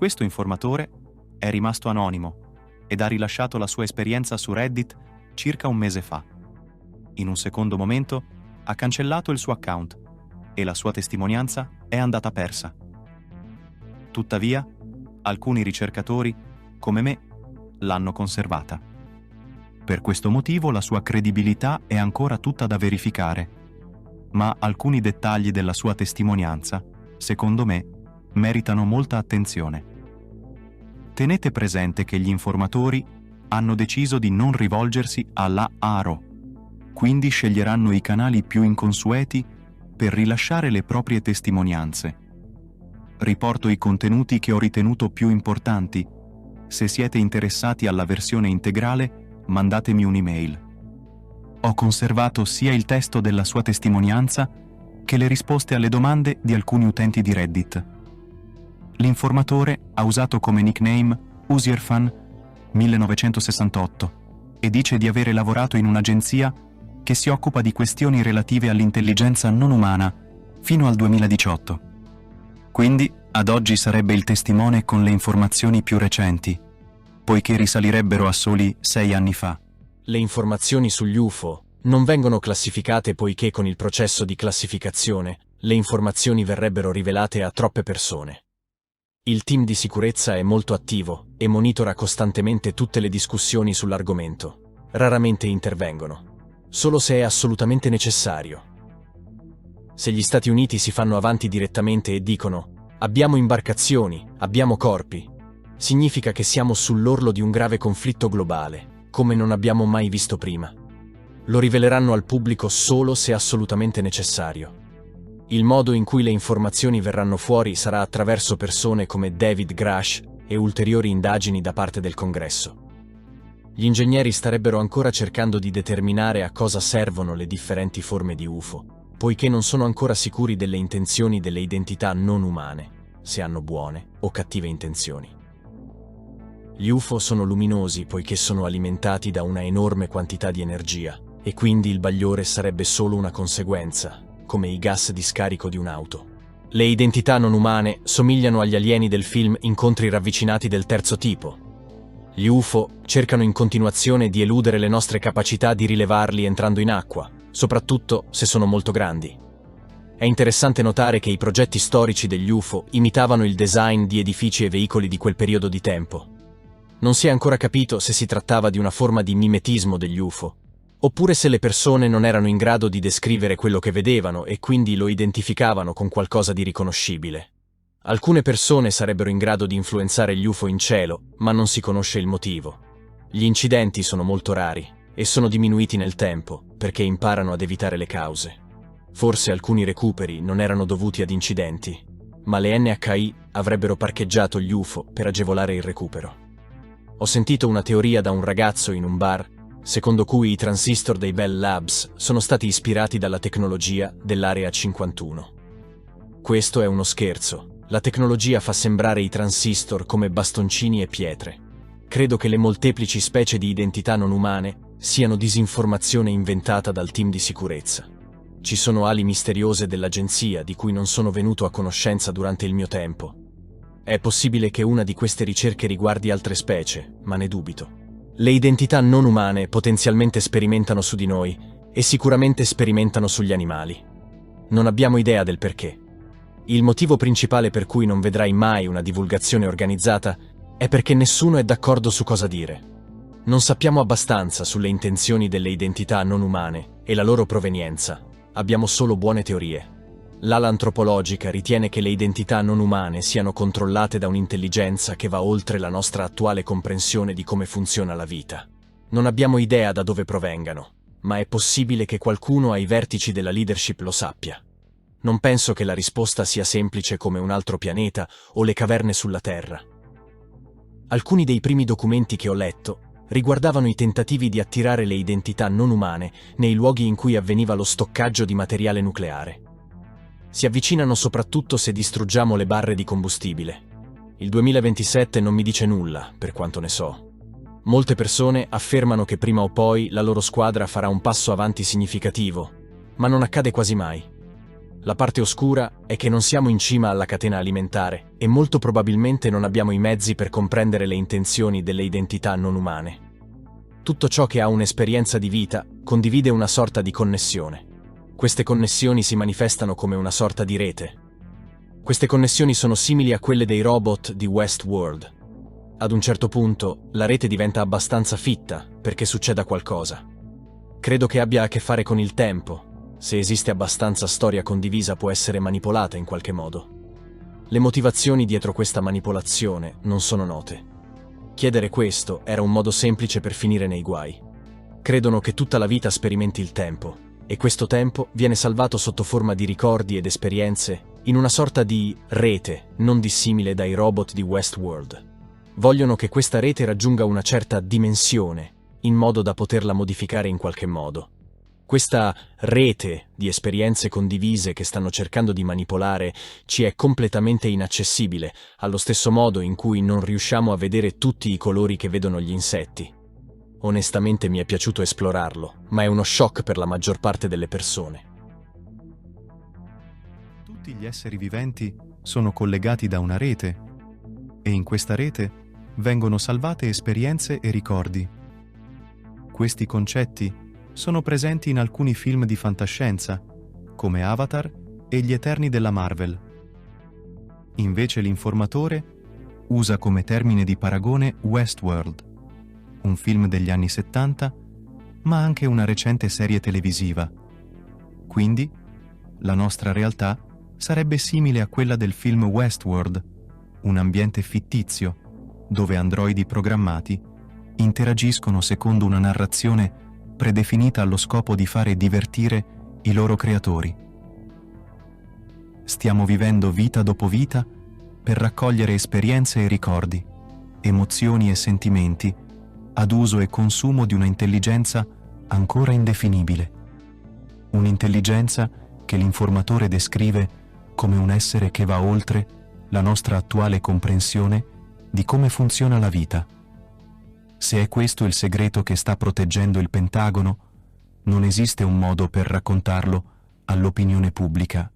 Questo informatore è rimasto anonimo ed ha rilasciato la sua esperienza su Reddit circa un mese fa. In un secondo momento ha cancellato il suo account e la sua testimonianza è andata persa. Tuttavia, alcuni ricercatori, come me, l'hanno conservata. Per questo motivo la sua credibilità è ancora tutta da verificare, ma alcuni dettagli della sua testimonianza, secondo me, meritano molta attenzione. Tenete presente che gli informatori hanno deciso di non rivolgersi alla Aro, quindi sceglieranno i canali più inconsueti per rilasciare le proprie testimonianze. Riporto i contenuti che ho ritenuto più importanti. Se siete interessati alla versione integrale, mandatemi un'email. Ho conservato sia il testo della sua testimonianza che le risposte alle domande di alcuni utenti di Reddit. L'informatore ha usato come nickname Usierfan 1968 e dice di avere lavorato in un'agenzia che si occupa di questioni relative all'intelligenza non umana fino al 2018. Quindi, ad oggi sarebbe il testimone con le informazioni più recenti, poiché risalirebbero a soli 6 anni fa. Le informazioni sugli UFO non vengono classificate poiché con il processo di classificazione le informazioni verrebbero rivelate a troppe persone. Il team di sicurezza è molto attivo e monitora costantemente tutte le discussioni sull'argomento. Raramente intervengono, solo se è assolutamente necessario. Se gli Stati Uniti si fanno avanti direttamente e dicono «Abbiamo imbarcazioni, abbiamo corpi», significa che siamo sull'orlo di un grave conflitto globale, come non abbiamo mai visto prima. Lo riveleranno al pubblico solo se assolutamente necessario. Il modo in cui le informazioni verranno fuori sarà attraverso persone come David Grush e ulteriori indagini da parte del Congresso. Gli ingegneri starebbero ancora cercando di determinare a cosa servono le differenti forme di UFO, poiché non sono ancora sicuri delle intenzioni delle identità non umane, se hanno buone o cattive intenzioni. Gli UFO sono luminosi poiché sono alimentati da una enorme quantità di energia, e quindi il bagliore sarebbe solo una conseguenza, come i gas di scarico di un'auto. Le identità non umane somigliano agli alieni del film Incontri ravvicinati del terzo tipo. Gli UFO cercano in continuazione di eludere le nostre capacità di rilevarli entrando in acqua, soprattutto se sono molto grandi. È interessante notare che i progetti storici degli UFO imitavano il design di edifici e veicoli di quel periodo di tempo. Non si è ancora capito se si trattava di una forma di mimetismo degli UFO, oppure se le persone non erano in grado di descrivere quello che vedevano e quindi lo identificavano con qualcosa di riconoscibile. Alcune persone sarebbero in grado di influenzare gli UFO in cielo, ma non si conosce il motivo. Gli incidenti sono molto rari e sono diminuiti nel tempo perché imparano ad evitare le cause. Forse alcuni recuperi non erano dovuti ad incidenti, ma le NHI avrebbero parcheggiato gli UFO per agevolare il recupero. Ho sentito una teoria da un ragazzo in un bar secondo cui i transistor dei Bell Labs sono stati ispirati dalla tecnologia dell'Area 51. Questo è uno scherzo. La tecnologia fa sembrare i transistor come bastoncini e pietre. Credo che le molteplici specie di identità non umane siano disinformazione inventata dal team di sicurezza. Ci sono ali misteriose dell'agenzia di cui non sono venuto a conoscenza durante il mio tempo. È possibile che una di queste ricerche riguardi altre specie, ma ne dubito. Le identità non umane potenzialmente sperimentano su di noi e sicuramente sperimentano sugli animali. Non abbiamo idea del perché. Il motivo principale per cui non vedrai mai una divulgazione organizzata è perché nessuno è d'accordo su cosa dire. Non sappiamo abbastanza sulle intenzioni delle identità non umane e la loro provenienza. Abbiamo solo buone teorie. L'ala antropologica ritiene che le identità non umane siano controllate da un'intelligenza che va oltre la nostra attuale comprensione di come funziona la vita. Non abbiamo idea da dove provengano, ma è possibile che qualcuno ai vertici della leadership lo sappia. Non penso che la risposta sia semplice come un altro pianeta o le caverne sulla Terra. Alcuni dei primi documenti che ho letto riguardavano i tentativi di attirare le identità non umane nei luoghi in cui avveniva lo stoccaggio di materiale nucleare. Si avvicinano soprattutto se distruggiamo le barre di combustibile. Il 2027 non mi dice nulla, per quanto ne so. Molte persone affermano che prima o poi la loro squadra farà un passo avanti significativo, ma non accade quasi mai. La parte oscura è che non siamo in cima alla catena alimentare e molto probabilmente non abbiamo i mezzi per comprendere le intenzioni delle identità non umane. Tutto ciò che ha un'esperienza di vita condivide una sorta di connessione. Queste connessioni si manifestano come una sorta di rete. Queste connessioni sono simili a quelle dei robot di Westworld. Ad un certo punto, la rete diventa abbastanza fitta perché succeda qualcosa. Credo che abbia a che fare con il tempo. Se esiste abbastanza storia condivisa, può essere manipolata in qualche modo. Le motivazioni dietro questa manipolazione non sono note. Chiedere questo era un modo semplice per finire nei guai. Credono che tutta la vita sperimenti il tempo, e questo tempo viene salvato sotto forma di ricordi ed esperienze in una sorta di rete non dissimile dai robot di Westworld. Vogliono che questa rete raggiunga una certa dimensione, in modo da poterla modificare in qualche modo. Questa rete di esperienze condivise che stanno cercando di manipolare ci è completamente inaccessibile, allo stesso modo in cui non riusciamo a vedere tutti i colori che vedono gli insetti. Onestamente mi è piaciuto esplorarlo, ma è uno shock per la maggior parte delle persone. Tutti gli esseri viventi sono collegati da una rete e in questa rete vengono salvate esperienze e ricordi. Questi concetti sono presenti in alcuni film di fantascienza, come Avatar e Gli Eterni della Marvel. Invece l'informatore usa come termine di paragone Westworld, un film degli anni 70, ma anche una recente serie televisiva. Quindi, la nostra realtà sarebbe simile a quella del film Westworld, un ambiente fittizio, dove androidi programmati interagiscono secondo una narrazione predefinita allo scopo di fare divertire i loro creatori. Stiamo vivendo vita dopo vita per raccogliere esperienze e ricordi, emozioni e sentimenti ad uso e consumo di una intelligenza ancora indefinibile. Un'intelligenza che l'informatore descrive come un essere che va oltre la nostra attuale comprensione di come funziona la vita. Se è questo il segreto che sta proteggendo il Pentagono, non esiste un modo per raccontarlo all'opinione pubblica.